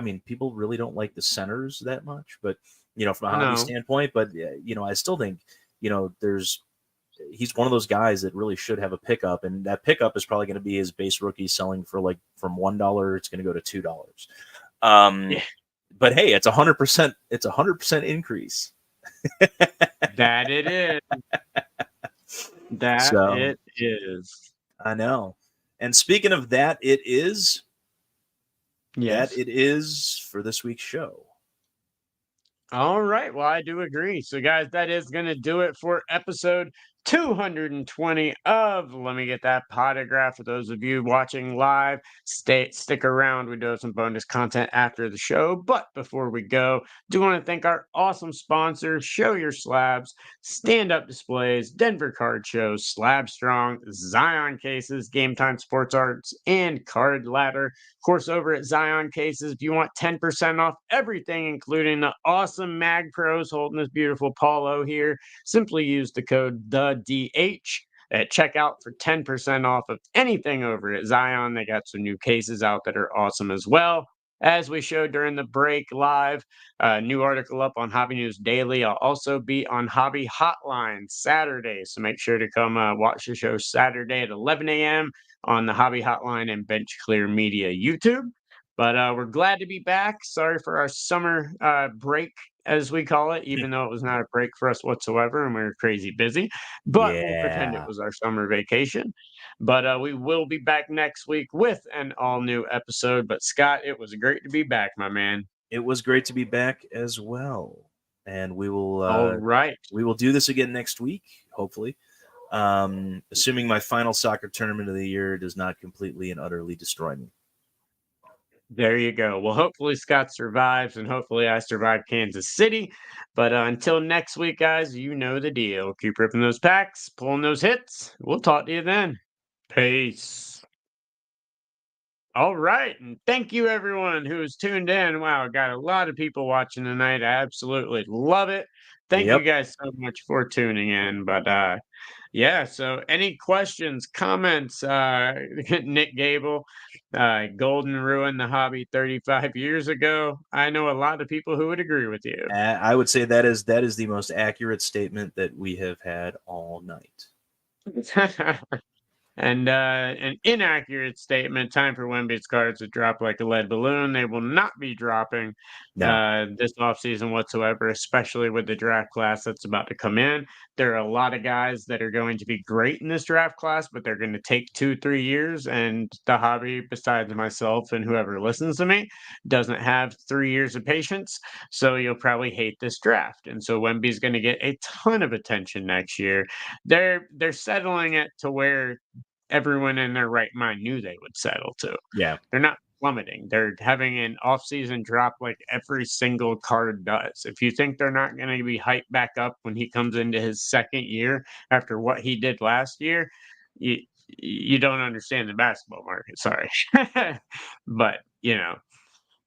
really don't like the centers that much, but from a hobby standpoint, but I still think he's one of those guys that really should have a pickup, and that pickup is probably going to be his base rookie selling for like from $1, it's going to go to $2. But hey, it's 100%. It's 100% increase. that it is. It is. I know. And speaking of that, it is. Yes. That it is for this week's show. All right. Well, I do agree. So, guys, that is going to do it for episode 220 of Let Me Get That Potograph. For those of you watching live, stick around. We do have some bonus content after the show. But before we go, do want to thank our awesome sponsors, Show Your Slabs, Stand Up Displays, Denver Card Shows, Slab Strong, Zion Cases, Game Time Sports Arts, and Card Ladder. Of course, over at Zion Cases, if you want 10% off everything, including the awesome Mag Pros holding this beautiful Polo here, simply use the code THEDH at checkout for 10% off of anything over at Zion. They got some new cases out that are awesome as well. As we showed during the break live, new article up on Hobby News Daily. I'll also be on Hobby Hotline Saturday, so make sure to come watch the show Saturday at 11 a.m. on the Hobby Hotline and Bench Clear Media YouTube. But we're glad to be back. Sorry for our summer break, as we call it, even though it was not a break for us whatsoever and we were crazy busy. But we'll pretend it was our summer vacation. But we will be back next week with an all-new episode. But Scott, it was great to be back, my man. It was great to be back as well. And we will all right. We will do this again next week, hopefully. Assuming my final soccer tournament of the year does not completely and utterly destroy me. There you go. Well, hopefully Scott survives, and hopefully I survive Kansas City. But until next week, guys, you know the deal. Keep ripping those packs, pulling those hits. We'll talk to you then. Peace. All right, and thank you everyone who's tuned in. Wow, got a lot of people watching tonight. I absolutely love it. Thank you Yep. guys so much for tuning in. But yeah, so any questions, comments, Nick Gable, Golden ruined the hobby 35 years ago. I know a lot of people who would agree with you. I would say that is the most accurate statement that we have had all night. And an inaccurate statement. Time for Wemby's cards to drop like a lead balloon. They will not be dropping this offseason whatsoever, especially with the draft class that's about to come in. There are a lot of guys that are going to be great in this draft class, but they're going to take 2-3 years. And the hobby, besides myself and whoever listens to me, doesn't have 3 years of patience. So you'll probably hate this draft. And so Wemby's going to get a ton of attention next year. They're settling it to where everyone in their right mind knew they would settle to. Yeah. They're not plummeting. They're having an off-season drop like every single card does. If you think they're not going to be hyped back up when he comes into his second year after what he did last year, you don't understand the basketball market. Sorry. But,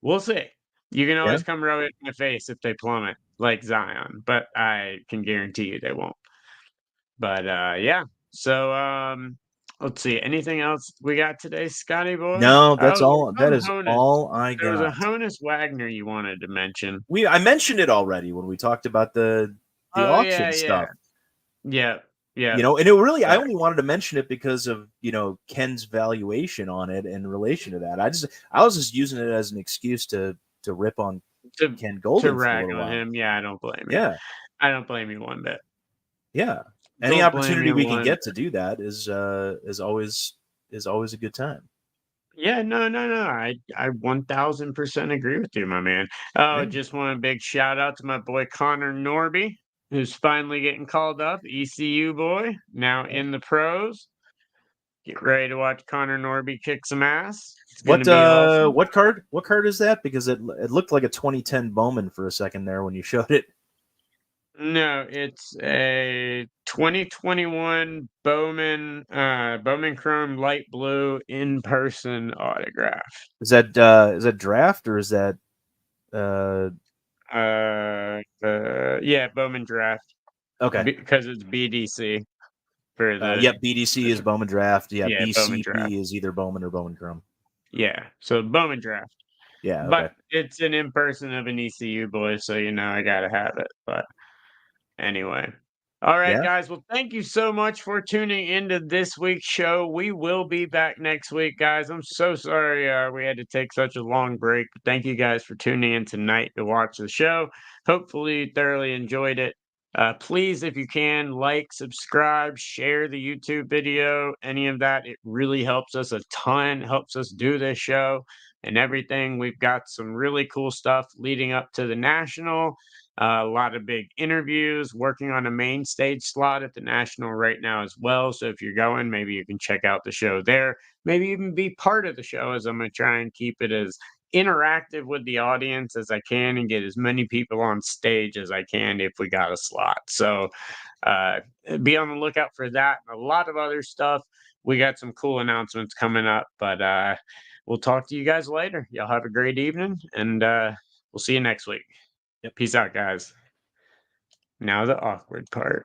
we'll see. You can always come rub it in the face if they plummet like Zion, but I can guarantee you they won't. But yeah. So let's see. Anything else we got today, Scotty boy? No, that's Oh, all. That is Honus. all I There was a got. Honus Wagner you wanted to mention. I mentioned it already when we talked about the auction stuff. Yeah. And it really, I only wanted to mention it because of Ken's valuation on it in relation to that. I was just using it as an excuse to rip on Ken Golden to rag for a little on while. him. Yeah, I don't blame you. Yeah, I don't blame you one bit. Yeah, any opportunity we can get to do that is always a good time. Yeah, no. I 1000% agree with you, my man. Oh, just want a big shout out to my boy Connor Norby, who's finally getting called up. ECU boy, now in the pros. Get ready to watch Connor Norby kick some ass. It's gonna be awesome. What card is that? Because it looked like a 2010 Bowman for a second there when you showed it. No, it's a 2021 Bowman Chrome light blue in-person autograph. Is that draft or is that yeah, Bowman draft. Okay. Because it's BDC for the BDC is Bowman draft. BCP Bowman draft. is either Bowman or Bowman Chrome. Yeah, so Bowman draft. Yeah, okay. But it's an in-person of an ECU boy, so I gotta have it. But anyway. All right, guys. Well, thank you so much for tuning into this week's show. We will be back next week, guys. I'm so sorry we had to take such a long break. But thank you guys for tuning in tonight to watch the show. Hopefully you thoroughly enjoyed it. Please, if you can, like, subscribe, share the YouTube video, any of that. It really helps us a ton, helps us do this show and everything. We've got some really cool stuff leading up to the National. A lot of big interviews, working on a main stage slot at the National right now as well. So if you're going, maybe you can check out the show there. Maybe even be part of the show, as I'm going to try and keep it as interactive with the audience as I can and get as many people on stage as I can if we got a slot. So be on the lookout for that and a lot of other stuff. We got some cool announcements coming up, but we'll talk to you guys later. Y'all have a great evening, and we'll see you next week. Peace out, guys. Now the awkward part.